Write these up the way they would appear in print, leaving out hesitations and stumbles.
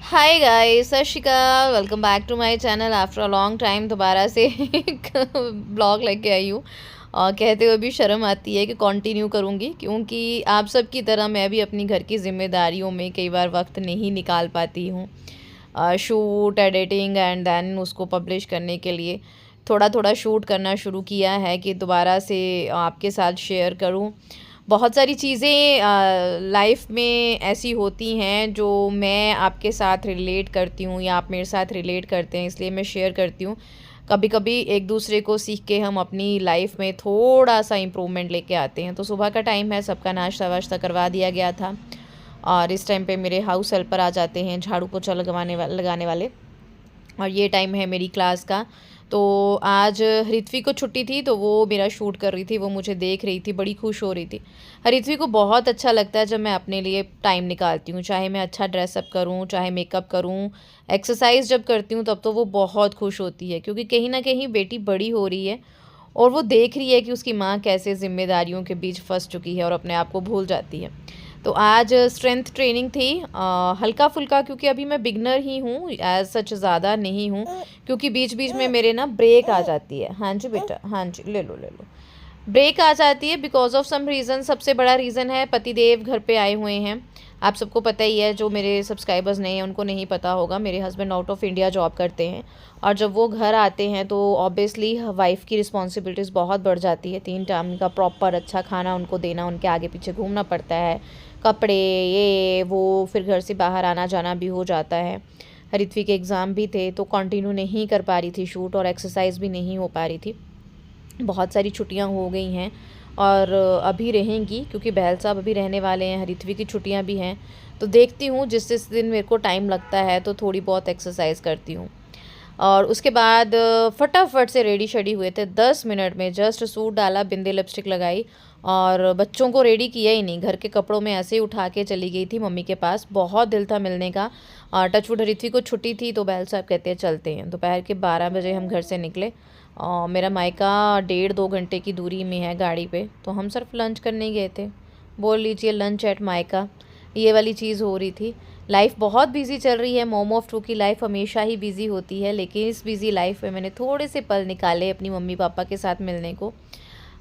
Hi guys, Sat Sri Akal. Welcome back to my channel. After a long time दोबारा से एक blog लेके आई हूँ और कहते हुए भी शर्म आती है कि कंटिन्यू करूँगी, क्योंकि आप सब की तरह मैं भी अपनी घर की जिम्मेदारियों में कई बार वक्त नहीं निकाल पाती हूँ। शूट, एडिटिंग एंड देन उसको पब्लिश करने के लिए थोड़ा थोड़ा शूट करना शुरू किया है कि दोबारा से आपके साथ शेयर करूँ। बहुत सारी चीज़ें लाइफ में ऐसी होती हैं जो मैं आपके साथ रिलेट करती हूँ या आप मेरे साथ रिलेट करते हैं, इसलिए मैं शेयर करती हूँ। कभी कभी एक दूसरे को सीख के हम अपनी लाइफ में थोड़ा सा इम्प्रूवमेंट लेके आते हैं। तो सुबह का टाइम है, सबका नाश्ता वाश्ता करवा दिया गया था और इस टाइम पे मेरे हाउस हेल्पर आ जाते हैं, झाड़ू पोछा लगाने वाले। और ये टाइम है मेरी क्लास का। तो आज हरित्वी को छुट्टी थी तो वो मेरा शूट कर रही थी, वो मुझे देख रही थी, बड़ी खुश हो रही थी। हरित्वी को बहुत अच्छा लगता है जब मैं अपने लिए टाइम निकालती हूँ, चाहे मैं अच्छा ड्रेसअप करूँ, चाहे मेकअप करूँ, एक्सरसाइज जब करती हूँ तब तो वो बहुत खुश होती है, क्योंकि कहीं ना कहीं बेटी बड़ी हो रही है और वो देख रही है कि उसकी माँ कैसे जिम्मेदारियों के बीच फंस चुकी है और अपने आप को भूल जाती है। तो आज स्ट्रेंथ ट्रेनिंग थी, हल्का फुल्का, क्योंकि अभी मैं बिगनर ही हूँ, एज सच ज़्यादा नहीं हूँ, क्योंकि बीच बीच में मेरे ना ब्रेक आ जाती है। हाँ जी बेटा, हाँ जी, ले लो ले लो। ब्रेक आ जाती है बिकॉज ऑफ सम रीज़न। सबसे बड़ा रीज़न है पतिदेव घर पे आए हुए हैं। आप सबको पता ही है, जो मेरे सब्सक्राइबर्स नहीं हैं उनको नहीं पता होगा, मेरे husband out of India job करते हैं और जब वो घर आते हैं तो ऑब्वियसली वाइफ़ की रिस्पॉन्सिबिलिटीज़ बहुत बढ़ जाती है। 3 टाइम का प्रॉपर अच्छा खाना उनको देना, उनके आगे पीछे घूमना पड़ता है, कपड़े ये वो, फिर घर से बाहर आना जाना भी हो जाता है। हरित्वी के एग्ज़ाम भी थे तो कंटिन्यू नहीं कर पा रही थी शूट, और एक्सरसाइज भी नहीं हो पा रही थी। बहुत सारी छुट्टियां हो गई हैं और अभी रहेंगी, क्योंकि बहल साहब अभी रहने वाले हैं, हरित्वी की छुट्टियां भी हैं। तो देखती हूँ जिस जिस दिन मेरे को टाइम लगता है तो थोड़ी बहुत एक्सरसाइज करती हूँ। और उसके बाद फटाफट से रेडी शेडी हुए थे, 10 मिनट में जस्ट सूट डाला, बिंदी लिपस्टिक लगाई और बच्चों को रेडी किया ही नहीं, घर के कपड़ों में ऐसे ही उठा के चली गई थी मम्मी के पास। बहुत दिल था मिलने का। और टचवुड हरित्वी को छुट्टी थी तो बहल साहब कहते हैं चलते हैं। दोपहर के 12 बजे हम घर से निकले और मेरा मायका 1.5-2 घंटे की दूरी में है गाड़ी पे, तो हम सिर्फ लंच करने गए थे। बोल लीजिए लंच एट मायका, ये वाली चीज़ हो रही थी। लाइफ बहुत बिजी चल रही है, मोम ऑफ टू की लाइफ हमेशा ही बिजी होती है, लेकिन इस बिजी लाइफ में मैंने थोड़े से पल निकाले अपनी मम्मी पापा के साथ मिलने को।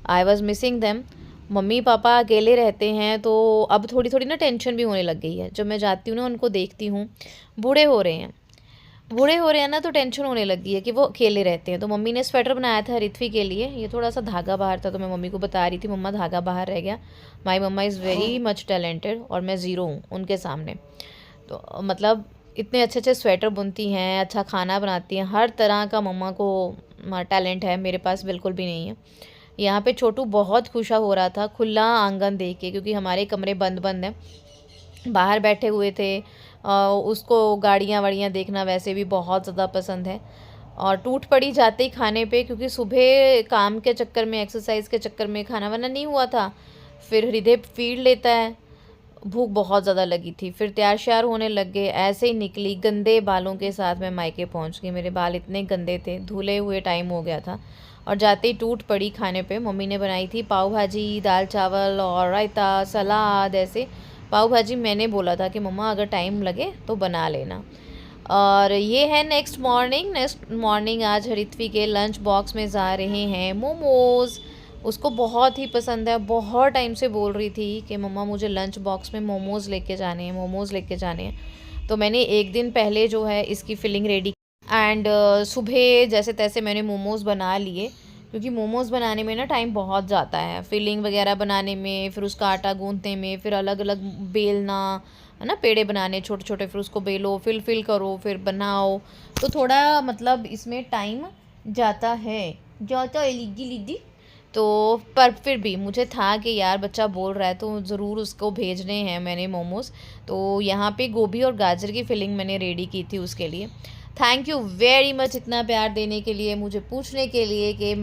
I was missing them. Mummy papa अकेले रहते हैं तो अब थोड़ी थोड़ी ना टेंशन भी होने लग गई है। जब मैं जाती हूँ ना, उनको देखती हूँ, बूढ़े हो रहे हैं, बूढ़े हो रहे हैं ना, तो टेंशन होने लगी है कि वो अकेले रहते हैं। तो मम्मी ने स्वेटर बनाया था रित्वी के लिए, ये थोड़ा सा धागा बाहर था तो मैं मम्मी को बता रही थी मम्मा धागा बाहर रह गया। माई मम्मा इज़ वेरी मच टैलेंटेड और मैं ज़ीरो हूँ उनके सामने। तो मतलब इतने अच्छे अच्छे स्वेटर बुनती हैं, अच्छा खाना बनाती हैं, हर तरह का मम्मा को टैलेंट है, मेरे पास बिल्कुल भी नहीं है। यहाँ पे छोटू बहुत खुशा हो रहा था खुला आंगन देख के, क्योंकि हमारे कमरे बंद बंद हैं, बाहर बैठे हुए थे। उसको गाड़ियाँ वाड़ियाँ देखना वैसे भी बहुत ज़्यादा पसंद है और टूट पड़ी जाते ही खाने पे, क्योंकि सुबह काम के चक्कर में, एक्सरसाइज के चक्कर में खाना वाना नहीं हुआ था। फिर हृदय फीड लेता है, भूख बहुत ज़्यादा लगी थी, फिर तैयार श्यार होने लग गए। ऐसे ही निकली गंदे बालों के साथ मैं मायके पहुंच गई। मेरे बाल इतने गंदे थे, धुले हुए टाइम हो गया था और जाते ही टूट पड़ी खाने पे। मम्मी ने बनाई थी पाव भाजी, दाल चावल और रायता, सलाद ऐसे। पाव भाजी मैंने बोला था कि मम्मा अगर टाइम लगे तो बना लेना। और ये है नेक्स्ट मॉर्निंग आज हरित्वी के लंच बॉक्स में जा रहे हैं मोमोज़। उसको बहुत ही पसंद है, बहुत टाइम से बोल रही थी कि मम्मा मुझे लंच बॉक्स में मोमोज़ लेके जाने हैं, मोमोज़ लेके जाने हैं। तो मैंने एक दिन पहले जो है इसकी फिलिंग रेडी एंड सुबह जैसे तैसे मैंने मोमोज़ बना लिए, क्योंकि मोमोज़ बनाने में ना टाइम बहुत जाता है, फिलिंग वगैरह बनाने में, फिर उसका आटा गूँथने में, फिर अलग अलग बेलना है ना, पेड़े बनाने छोटे छोटे, फिर उसको बेलो, फिल करो, फिर बनाओ। तो थोड़ा मतलब इसमें टाइम जाता है, जाता है लीदी लीदी। तो पर फिर भी मुझे था कि यार बच्चा बोल रहा है तो ज़रूर उसको भेजने हैं मैंने मोमोज़। तो यहाँ पे गोभी और गाजर की फिलिंग मैंने रेडी की थी उसके लिए। थैंक यू वेरी मच इतना प्यार देने के लिए, मुझे पूछने के लिए कि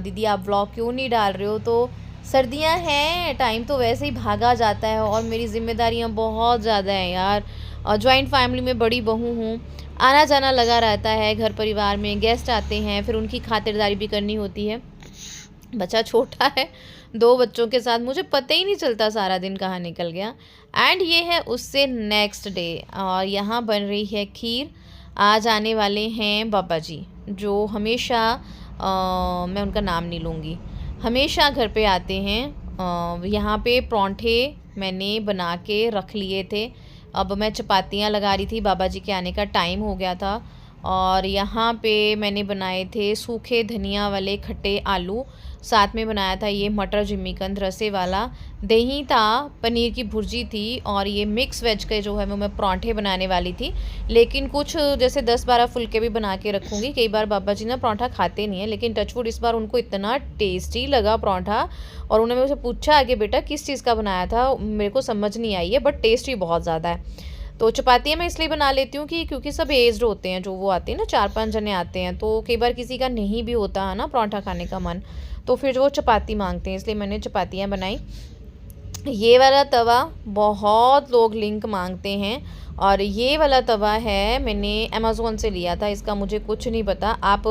दीदी आप व्लॉग क्यों नहीं डाल रहे हो। तो सर्दियाँ हैं, टाइम तो वैसे ही भागा जाता है और मेरी जिम्मेदारियाँ बहुत ज़्यादा हैं यार। और जॉइंट फैमिली में बड़ी बहू हूँ, आना जाना लगा रहता है, घर परिवार में गेस्ट आते हैं, फिर उनकी खातिरदारी भी करनी होती है। बच्चा छोटा है, 2 बच्चों के साथ मुझे पता ही नहीं चलता सारा दिन कहाँ निकल गया। एंड ये है उससे नेक्स्ट डे और यहाँ बन रही है खीर। आज आने वाले हैं बाबा जी, जो हमेशा मैं उनका नाम नहीं लूँगी, हमेशा घर पे आते हैं। यहाँ पे पराँठे मैंने बना के रख लिए थे, अब मैं चपातियाँ लगा रही थी, बाबा जी के आने का टाइम हो गया था। और यहाँ पे मैंने बनाए थे सूखे धनिया वाले खट्टे आलू, साथ में बनाया था ये मटर जिमीकंद रसे वाला, दही था, पनीर की भुर्जी थी और ये मिक्स वेज के जो है वो मैं परांठे बनाने वाली थी। लेकिन कुछ जैसे 10-12 फुलके भी बना के रखूँगी। कई बार बाबा जी ना परांठा खाते नहीं हैं, लेकिन टचवुड इस बार उनको इतना टेस्टी लगा परांठा और उन्होंने मुझसे पूछा कि बेटा किस चीज़ का बनाया था, मेरे को समझ नहीं आई है बट टेस्टी बहुत ज़्यादा है। तो चपातियाँ मैं इसलिए बना लेती हूँ कि क्योंकि सब एज्ड होते हैं, जो वो आते हैं ना 4-5 जने आते हैं, तो कई बार किसी का नहीं भी होता है ना पराठा खाने का मन, तो फिर जो वो चपाती मांगते हैं, इसलिए मैंने चपातियाँ बनाई। ये वाला तवा बहुत लोग लिंक मांगते हैं और ये वाला तवा है मैंने अमेज़ोन से लिया था, इसका मुझे कुछ नहीं पता। आप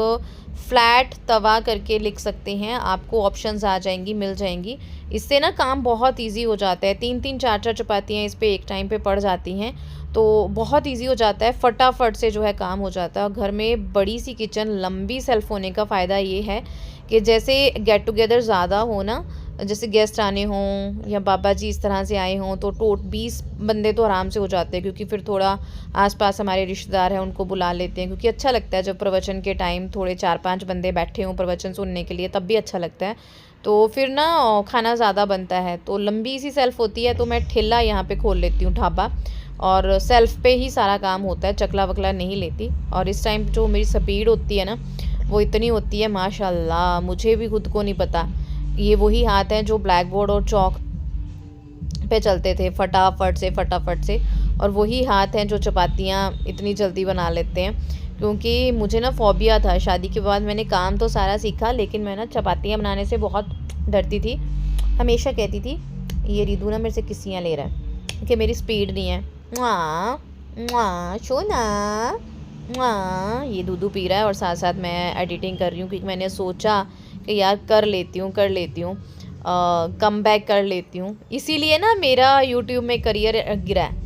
फ्लैट तवा करके लिख सकते हैं, आपको ऑप्शंस आ जाएंगी, मिल जाएंगी। इससे ना काम बहुत इजी हो जाता है, 3-3 4-4 चपातियाँ इस पे एक टाइम पे पड़ जाती हैं, तो बहुत इजी हो जाता है, फटाफट से जो है काम हो जाता है। और घर में बड़ी सी किचन, लंबी सेल्फ होने का फ़ायदा ये है कि जैसे गेट टुगेदर ज़्यादा हो ना, जैसे गेस्ट आने हों या बाबा जी इस तरह से आए हों, तो 20 बंदे तो आराम से हो जाते हैं, क्योंकि फिर थोड़ा आसपास हमारे रिश्तेदार हैं उनको बुला लेते हैं, क्योंकि अच्छा लगता है जब प्रवचन के टाइम थोड़े 4-5 बंदे बैठे हों प्रवचन सुनने के लिए, तब भी अच्छा लगता है। तो फिर ना खाना ज़्यादा बनता है, तो लंबी सी सेल्फ होती है, तो मैं ठेला यहाँ पे खोल लेती हूँ, ढाबा, और सेल्फ पे ही सारा काम होता है, चकला वकला नहीं लेती। और इस टाइम जो मेरी स्पीड होती है ना, वो इतनी होती है माशाल्लाह, मुझे भी खुद को नहीं पता। ये वही हाथ हैं जो ब्लैक बोर्ड और चौक पे चलते थे फटाफट से, और वही हाथ हैं जो चपातियाँ इतनी जल्दी बना लेते हैं। क्योंकि मुझे ना फ़ोबिया था, शादी के बाद मैंने काम तो सारा सीखा, लेकिन मैं ना चपातियाँ बनाने से बहुत डरती थी। हमेशा कहती थी ये रिदू ना मेरे से किस्सियाँ ले रहा है कि मेरी स्पीड नहीं है। मुआ मुआ सोना मुआ, ये दूध पी रहा है और साथ साथ मैं एडिटिंग कर रही हूँ, क्योंकि मैंने सोचा कि यार कर लेती हूँ कम बैक कर लेती हूँ। इसीलिए ना मेरा यूट्यूब में करियर गिरा है,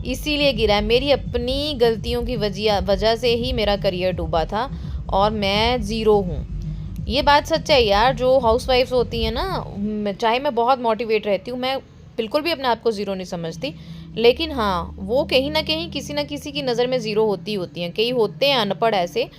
इसीलिए गिरा है, मेरी अपनी गलतियों की वजह से ही मेरा करियर डूबा था और मैं ज़ीरो हूँ। ये बात सच है यार, जो हाउसवाइफ्स होती हैं ना, चाहे मैं बहुत मोटिवेट रहती हूँ, मैं बिल्कुल भी अपने आप को ज़ीरो नहीं समझती, लेकिन हाँ वो कहीं ना कहीं किसी ना किसी की नज़र में ज़ीरो होती हैं। कई होते हैं अनपढ़, ऐसे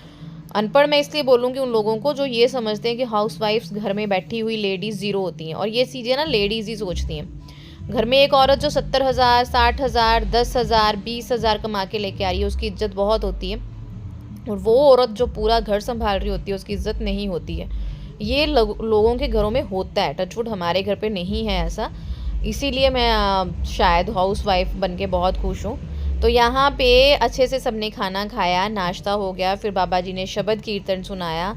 अनपढ़ मैं इसलिए बोलूँगी उन लोगों को जो ये समझते हैं कि हाउसवाइफ्स घर में बैठी हुई लेडीज़ ज़ीरो होती हैं, और ये चीज़ें ना लेडीज़ ही सोचती हैं। घर में एक औरत जो 70,000 60,000 10,000 20,000 कमा के लेके आ रही है, उसकी इज्जत बहुत होती है, और वो औरत जो पूरा घर संभाल रही होती है उसकी इज्जत नहीं होती है। ये लोगों के घरों में होता है, टचवुड हमारे घर पे नहीं है ऐसा, इसीलिए मैं शायद हाउस वाइफ बन के बहुत खुश हूँ। तो यहाँ पे अच्छे से सबने खाना खाया, नाश्ता हो गया, फिर बाबा जी ने शबद कीर्तन सुनाया,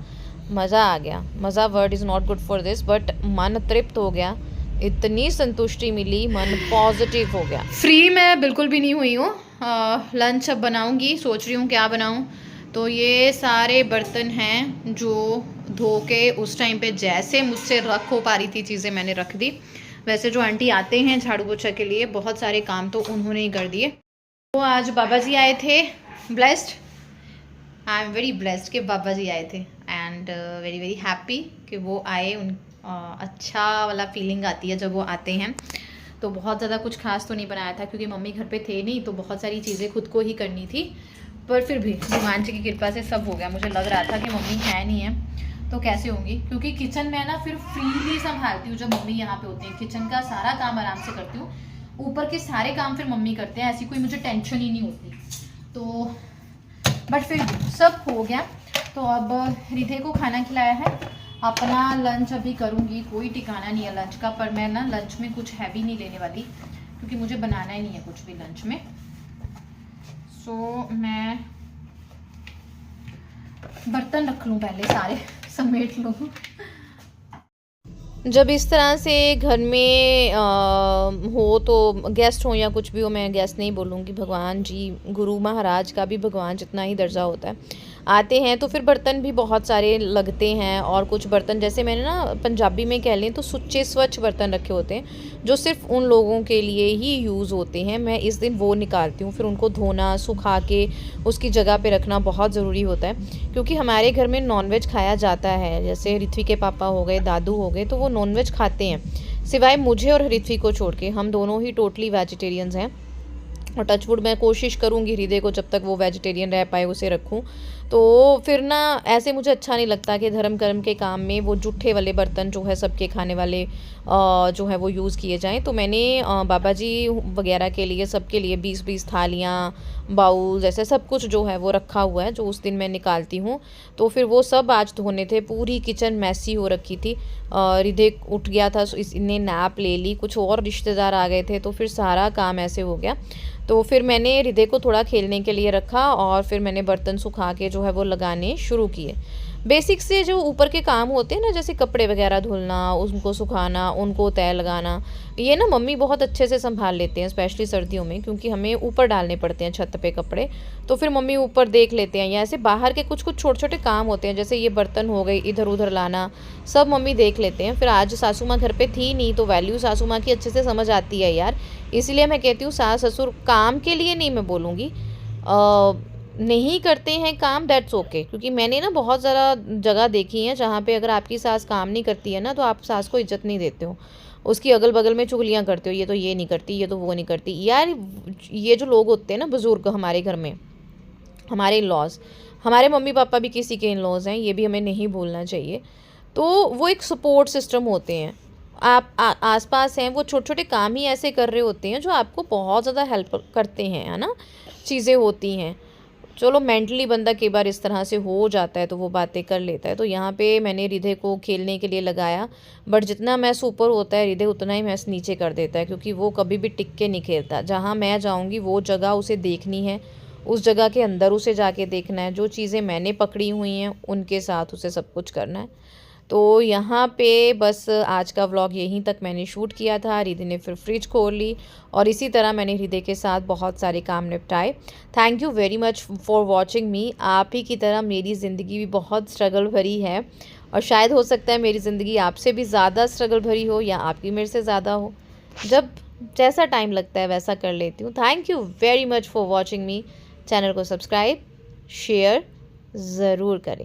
मज़ा आ गया। मज़ा word is not good for this, but मन तृप्त हो गया, इतनी संतुष्टि मिली, मन पॉजिटिव हो गया। फ्री मैं बिल्कुल भी नहीं हुई हूँ, लंच अब बनाऊँगी, सोच रही हूँ क्या बनाऊँ। तो ये सारे बर्तन हैं जो धो के उस टाइम पे जैसे मुझसे रख हो पा रही थी चीज़ें मैंने रख दी। वैसे जो आंटी आते हैं झाड़ू पोछा के लिए, बहुत सारे काम तो उन्होंने ही कर दिए। तो आज बाबा जी आए थे, blessed, I am very blessed कि बाबा जी आए थे, एंड वेरी वेरी हैप्पी कि वो आए। अच्छा वाला फीलिंग आती है जब वो आते हैं। तो बहुत ज़्यादा कुछ खास तो नहीं बनाया था, क्योंकि मम्मी घर पे थे नहीं, तो बहुत सारी चीज़ें खुद को ही करनी थी, पर फिर भी भगवान जी की कृपा से सब हो गया। मुझे लग रहा था कि मम्मी है नहीं है तो कैसे होंगी, क्योंकि किचन में ना फिर फ्रीली संभालती हूँ जब मम्मी यहाँ पे होती हैं, किचन का सारा काम आराम से करती हूँ, ऊपर के सारे काम फिर मम्मी करते हैं, ऐसी कोई मुझे टेंशन ही नहीं होती। तो बट फिर सब हो गया। तो अब रिधे को खाना खिलाया है, अपना लंच अभी करूँगी, कोई ठिकाना नहीं है लंच का, पर मैं ना लंच में कुछ हैवी नहीं लेने वाली, क्योंकि मुझे बनाना ही नहीं है कुछ भी लंच में। सो मैं बर्तन रख लूँ पहले, सारे समेट लूँ। जब इस तरह से घर में हो, तो गेस्ट हो या कुछ भी हो, मैं गेस्ट नहीं बोलूँगी, भगवान जी गुरु महाराज का भी भगवान जितना ही दर्जा होता है। आते हैं तो फिर बर्तन भी बहुत सारे लगते हैं, और कुछ बर्तन जैसे मैंने ना पंजाबी में कह लें तो सुच्चे स्वच्छ बर्तन रखे होते हैं जो सिर्फ उन लोगों के लिए ही यूज़ होते हैं। मैं इस दिन वो निकालती हूँ, फिर उनको धोना, सुखा के उसकी जगह पे रखना बहुत ज़रूरी होता है, क्योंकि हमारे घर में नॉनवेज खाया जाता है। जैसे ऋत्विक के पापा हो गए, दादू हो गए, तो वो नॉनवेज खाते हैं, सिवाय मुझे और ऋत्विक को छोड़ के। हम दोनों ही टोटली वेजिटेरियंस हैं, और टचवुड मैं कोशिश करूँगी हृदय को जब तक वो वेजिटेरियन रह पाए उसे रखूँ। तो फिर ना ऐसे मुझे अच्छा नहीं लगता कि धर्म कर्म के काम में वो जूठे वाले बर्तन जो है सबके खाने वाले जो है वो यूज़ किए जाएँ। तो मैंने बाबा जी वगैरह के लिए, सबके लिए 20-20 थालियाँ, बाउल्स, ऐसे सब कुछ जो है वो रखा हुआ है, जो उस दिन मैं निकालती हूँ। तो फिर वो सब आज धोने थे। पूरी किचन मैसी हो रखी थी। हृदय उठ गया था, इसने नैप ले ली, कुछ और रिश्तेदार आ गए थे, तो फिर सारा काम ऐसे हो गया। तो फिर मैंने हृदय को थोड़ा खेलने के लिए रखा, और फिर मैंने बर्तन सुखा के जो है वो लगाने शुरू किए। बेसिक से जो ऊपर के काम होते हैं ना, जैसे कपड़े वगैरह धुलना, उनको सुखाना, उनको तय लगाना, ये ना मम्मी बहुत अच्छे से संभाल लेते हैं, स्पेशली सर्दियों में, क्योंकि हमें ऊपर डालने पड़ते हैं छत पे कपड़े। तो फिर मम्मी ऊपर देख लेते हैं, या ऐसे बाहर के कुछ कुछ छोटे छोटे काम होते हैं, जैसे ये बर्तन हो गए, इधर उधर लाना, सब मम्मी देख लेते हैं। फिर आज सासू माँ घर पे थी नहीं, तो वैल्यू सासू माँ की अच्छे से समझ आती है यार। इसलिए मैं कहती हूँ सास ससुर काम के लिए नहीं मैं बोलूँगी, नहीं करते हैं काम, दैट्स ओके। क्योंकि मैंने ना बहुत ज़्यादा जगह देखी है जहाँ पे अगर आपकी सास काम नहीं करती है ना, तो आप सास को इज्जत नहीं देते हो, उसकी अगल बगल में चुगलियाँ करते हो, ये तो ये नहीं करती, ये तो वो नहीं करती। यार ये जो लोग होते हैं ना बुज़ुर्ग हमारे घर में, हमारे इन लॉज, हमारे मम्मी पापा भी किसी के इन लॉज हैं, ये भी हमें नहीं भूलना चाहिए। तो वो एक सपोर्ट सिस्टम होते हैं, आप आसपास हैं, वो छोटे छोटे काम ही ऐसे कर रहे होते हैं जो आपको बहुत ज़्यादा हेल्प करते हैं, है ना, चीज़ें होती हैं। चलो मेंटली बंदा कई बार इस तरह से हो जाता है तो वो बातें कर लेता है। तो यहाँ पे मैंने हृदय को खेलने के लिए लगाया, बट जितना मैस ऊपर होता है हृदय उतना ही मैस नीचे कर देता है, क्योंकि वो कभी भी टिक के नहीं खेलता। जहाँ मैं जाऊँगी वो जगह उसे देखनी है, उस जगह के अंदर उसे जाके देखना है, जो चीज़ें मैंने पकड़ी हुई हैं उनके साथ उसे सब कुछ करना है। तो यहाँ पे बस आज का व्लॉग यहीं तक मैंने शूट किया था। हृदय ने फिर फ्रिज खोल ली, और इसी तरह मैंने हृदय के साथ बहुत सारे काम निपटाए। Thank you very much for watching मी। आप ही की तरह मेरी ज़िंदगी भी बहुत स्ट्रगल भरी है, और शायद हो सकता है मेरी ज़िंदगी आपसे भी ज़्यादा स्ट्रगल भरी हो, या आपकी मेरे से ज़्यादा हो। जब जैसा टाइम लगता है वैसा कर लेती हूँ। Thank you very much for watching me. Channel को सब्सक्राइब, शेयर ज़रूर करें।